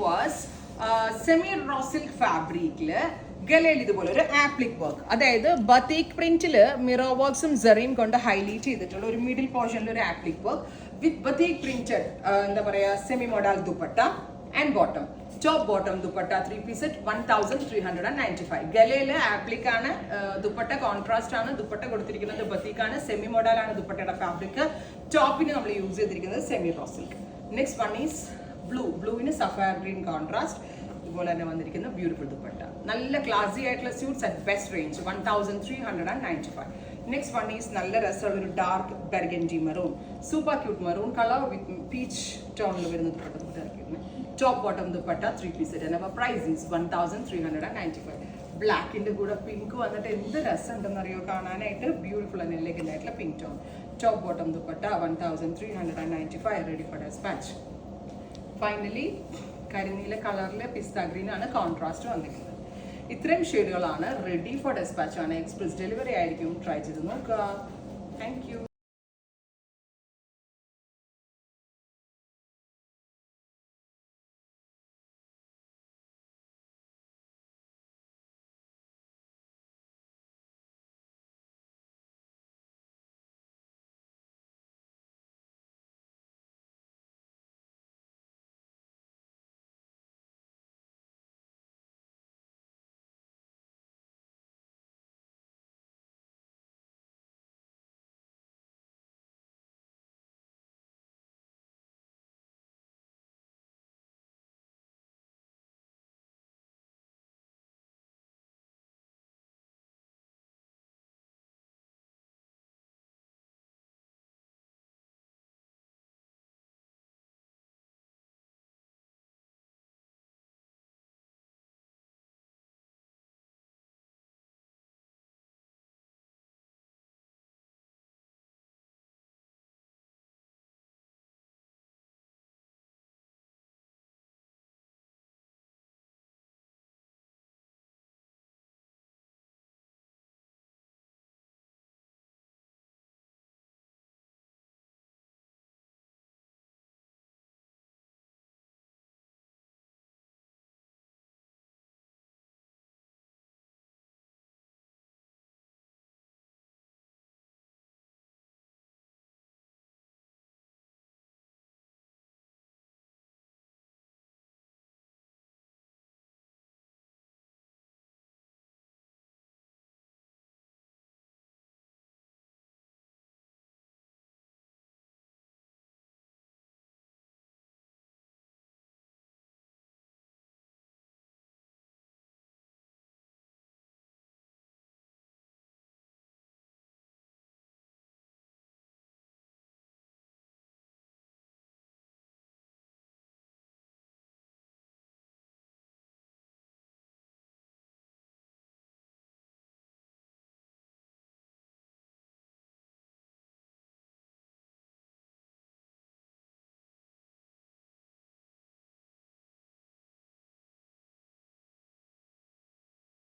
Was semi raw silk ഫാബ്രിക്കില് ഗലയിൽ ഇതുപോലെ ഒരു applique work, അതായത് ബത്തീക് പ്രിന്റില് മിറർ വർക്ക്സും സെറിയും കൊണ്ട് ഹൈലൈറ്റ് ചെയ്തിട്ടുള്ള ഒരു മിഡിൽ പോർഷനിൽ ഒരു applique work with batik printed എന്താ പറയാ semi model dupatta and bottom. Top bottom dupatta 3 piece set 1395. ഗലയില് ആപ്ലിക് ആണ്, ദുപ്പട്ട കോൺട്രാസ്റ്റ് ആണ്, ദുപ്പട്ട കൊടുത്തിരിക്കുന്നത് ബത്തീക് ആണ്, സെമി മോഡൽ ആണ് ദുപ്പട്ടയുടെ ഫാബ്രിക്. ടോപ്പിന് നമ്മൾ യൂസ് ചെയ്തിരിക്കുന്നത് semi raw silk. Next one is ബ്ലൂവിന് സഫയർ ഗ്രീൻ കോൺട്രാസ്റ്റ്, ഇതുപോലെ തന്നെ വന്നിരിക്കുന്ന ബ്യൂട്ടിഫുൾ ദുപ്പട്ട. നല്ല ക്ലാസി ആയിട്ടുള്ള suits at best range 1395. Next one is നല്ല രസമുള്ള ഒരു dark burgundy maroon, super cute maroon colour with peach ടോണിൽ വരുന്ന dupatta. Top bottom dupatta 3 piece set and price is 1395. ബ്ലാക്കിന്റെ കൂടെ പിങ്ക് വന്നിട്ട് എന്ത് രസം ഉണ്ടെന്നറിയോ കാണാനായിട്ട്. ബ്യൂട്ടിഫുൾ ആൻഡ് എലഗന്റ് ആയിട്ടുള്ള pink tone. Top bottom dupatta 1395, ready for dispatch. Finally കരിനീല കളറിലെ പിസ്ത ഗ്രീൻ ആണ് കോൺട്രാസ്റ്റ് വന്നിരിക്കുന്നത്. ഇത്രയും ഷെയ്ഡുകളാണ്, റെഡി ഫോർ ഡെസ്പാച്ച് ആണ്. എക്സ്പ്രസ് ഡെലിവറി ആയിരിക്കും. ട്രൈ ചെയ്ത് നോക്കുക. Thank U.